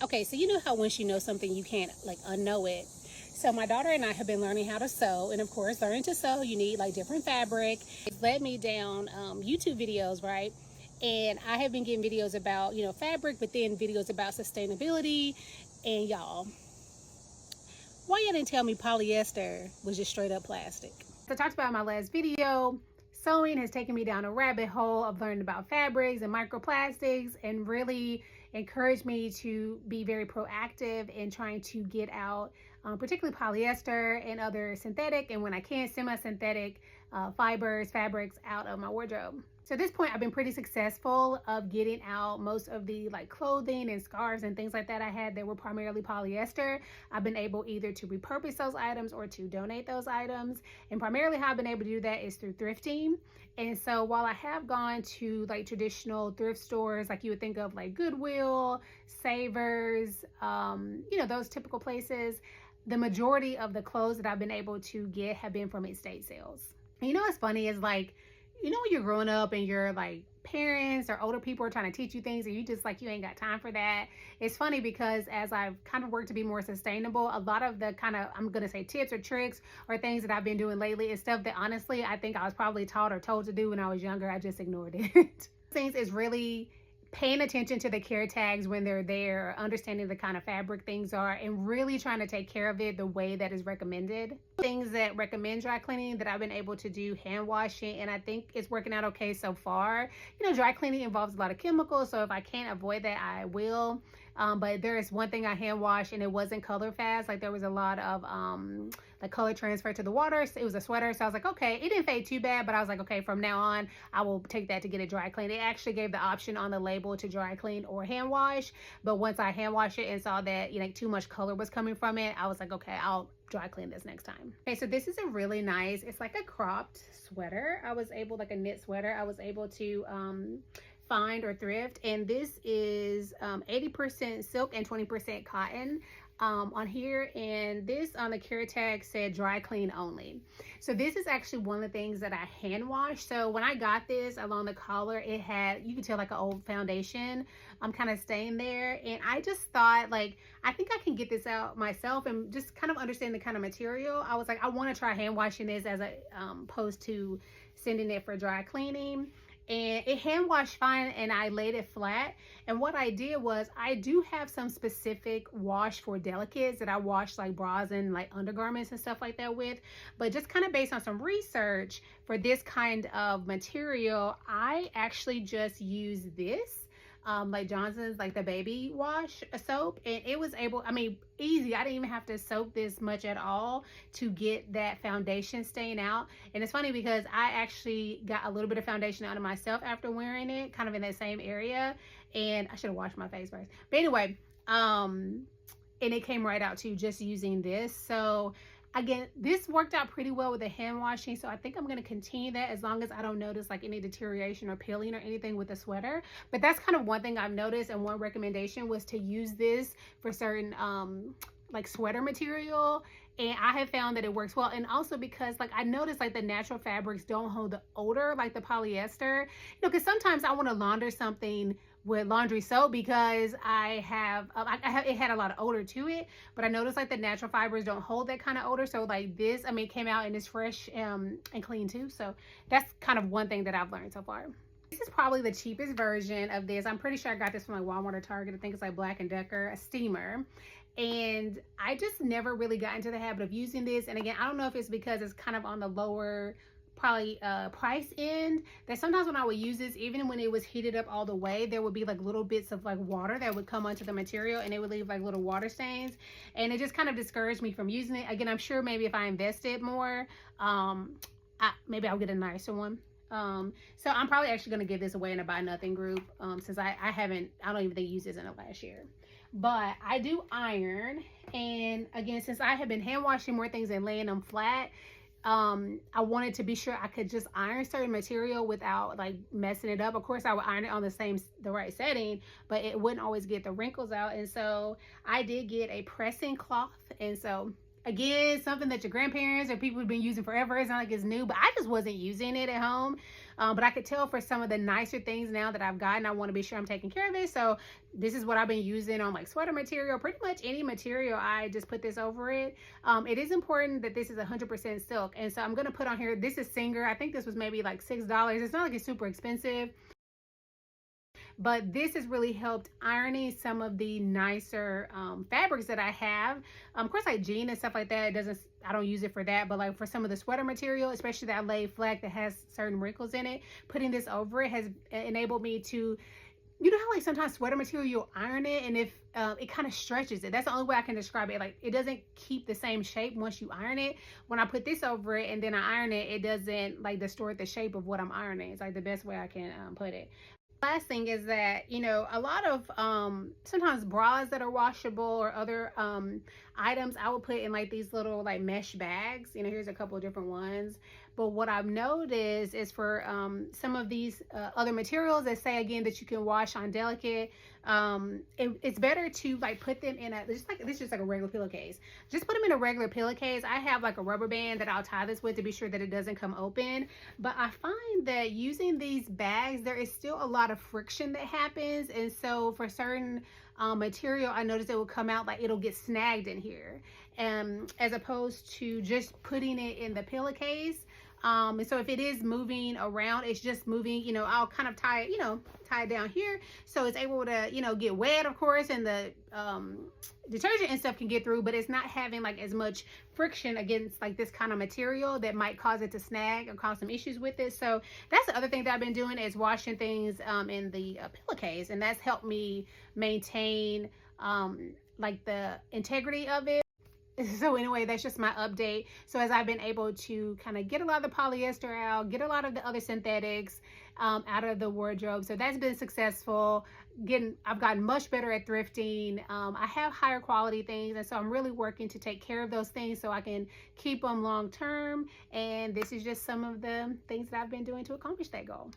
Okay, so you know how once you know something, you can't like unknow it. So my daughter and I have been learning how to sew, and of course, learning to sew, you need like different fabric. It's led me down YouTube videos, right? And I have been getting videos about fabric, but then videos about sustainability. And y'all, why y'all didn't tell me polyester was just straight up plastic? So I talked about in my last video. Sewing has taken me down a rabbit hole of learning about fabrics and microplastics, and really encouraged me to be very proactive in trying to get out particularly polyester and other synthetic, and when I can, semi-synthetic fibers, fabrics out of my wardrobe. So at this point, I've been pretty successful of getting out most of the like clothing and scarves and things like that I had that were primarily polyester. I've been able either to repurpose those items or to donate those items. And primarily how I've been able to do that is through thrifting. And so while I have gone to like traditional thrift stores, like you would think of like Goodwill, Savers, those typical places, the majority of the clothes that I've been able to get have been from estate sales. And what's funny is like, when you're growing up and your like parents or older people are trying to teach you things and you just like, you ain't got time for that. It's funny because as I've kind of worked to be more sustainable, a lot of the kind of, I'm going to say tips or tricks or things that I've been doing lately is stuff that honestly, I think I was probably taught or told to do when I was younger. I just ignored it. Things is really paying attention to the care tags when they're there, understanding the kind of fabric things are, and really trying to take care of it the way that is recommended. Things that recommend dry cleaning that I've been able to do, hand washing, and I think it's working out okay so far. Dry cleaning involves a lot of chemicals, so if I can't avoid that, I will. But there is one thing I hand wash and it wasn't color fast. Like there was a lot of like color transfer to the water. It was a sweater, so I was like, okay, it didn't fade too bad, but I was like, okay, from now on I will take that to get it dry cleaned. It actually gave the option on the label to dry clean or hand wash, but once I hand washed it and saw that too much color was coming from it, I was like, okay, I'll dry clean this next time. Okay, so this is a really nice, it's like a cropped sweater. I was able, like a knit sweater, I was able to find or thrift, and this is 80% silk and 20% cotton on here, and this on the care tag said dry clean only. So this is actually one of the things that I hand washed. So when I got this, along the collar it had, you could tell, like an old foundation kind of stain there, and I just thought, like, I think I can get this out myself and just kind of understand the kind of material. I was like, I want to try hand washing this as a opposed to sending it for dry cleaning. And it hand washed fine, and I laid it flat. And what I did was, I do have some specific wash for delicates that I wash like bras and like undergarments and stuff like that with, but just kind of based on some research for this kind of material, I actually just use this like Johnson's, like the baby wash soap, and it was able, I mean, easy. I didn't even have to soak this much at all to get that foundation stain out. And it's funny because I actually got a little bit of foundation out of myself after wearing it, kind of in that same area, and I should have washed my face first, but anyway, and it came right out too, just using this. So again, this worked out pretty well with the hand washing, so I think I'm going to continue that as long as I don't notice like any deterioration or peeling or anything with the sweater. But that's kind of one thing I've noticed, and one recommendation was to use this for certain like sweater material, and I have found that it works well. And also because like I noticed like the natural fabrics don't hold the odor like the polyester, because sometimes I want to launder something with laundry soap because I have it had a lot of odor to it, but I noticed like the natural fibers don't hold that kind of odor. So like this, I mean, it came out and it's fresh and clean too. So that's kind of one thing that I've learned so far. This is probably the cheapest version of this. I'm pretty sure I got this from like Walmart or Target. I think it's like Black & Decker, a steamer. And I just never really got into the habit of using this. And again, I don't know if it's because it's kind of on the lower probably price end, that sometimes when I would use this, even when it was heated up all the way, there would be like little bits of like water that would come onto the material, and it would leave like little water stains, and it just kind of discouraged me from using it. Again, I'm sure maybe if I invested more, maybe I'll get a nicer one. So I'm probably actually going to give this away in a buy nothing group, since I don't even think I used this in the last year. But I do iron, and again, since I have been hand washing more things and laying them flat, I wanted to be sure I could just iron certain material without like messing it up. Of course, I would iron it on the right setting, but it wouldn't always get the wrinkles out. And so I did get a pressing cloth, and so again, something that your grandparents or people have been using forever. It's not like it's new, but I just wasn't using it at home. But I could tell for some of the nicer things now that I've gotten, I want to be sure I'm taking care of it. So this is what I've been using on like sweater material, pretty much any material. I just put this over it. It is important that this is 100% silk. And so I'm going to put on here, this is Singer. I think this was maybe like $6. It's not like it's super expensive, but this has really helped ironing some of the nicer fabrics that I have. Of course, like jean and stuff like that, I don't use it for that, but like for some of the sweater material, especially that laid flat that has certain wrinkles in it, putting this over it has enabled me to, you know how like sometimes sweater material, you'll iron it and if it kind of stretches it. That's the only way I can describe it. Like it doesn't keep the same shape once you iron it. When I put this over it and then I iron it, it doesn't like distort the shape of what I'm ironing. It's like the best way I can put it. Last thing is that, you know, a lot of sometimes bras that are washable or other items I would put in like these little like mesh bags. You know, here's a couple of different ones. But what I've noticed is for some of these other materials that say again that you can wash on delicate, it's better to like put them in a, just like this is just like a regular pillowcase. Just put them in a regular pillowcase. I have like a rubber band that I'll tie this with to be sure that it doesn't come open. But I find that using these bags, there is still a lot of friction that happens, and so for certain material, I noticed it will come out like it'll get snagged in here, as opposed to just putting it in the pillowcase. And so if it is moving around, it's just moving, you know, I'll kind of tie it, you know, tie it down here so it's able to, you know, get wet, of course, and the detergent and stuff can get through, but it's not having like as much friction against like this kind of material that might cause it to snag or cause some issues with it. So that's the other thing that I've been doing, is washing things in the pillowcase, and that's helped me maintain like the integrity of it. So anyway, that's just my update. So as I've been able to kind of get a lot of the polyester out, get a lot of the other synthetics out of the wardrobe, so that's been successful. I've gotten much better at thrifting. I have higher quality things, and so I'm really working to take care of those things so I can keep them long term. And this is just some of the things that I've been doing to accomplish that goal.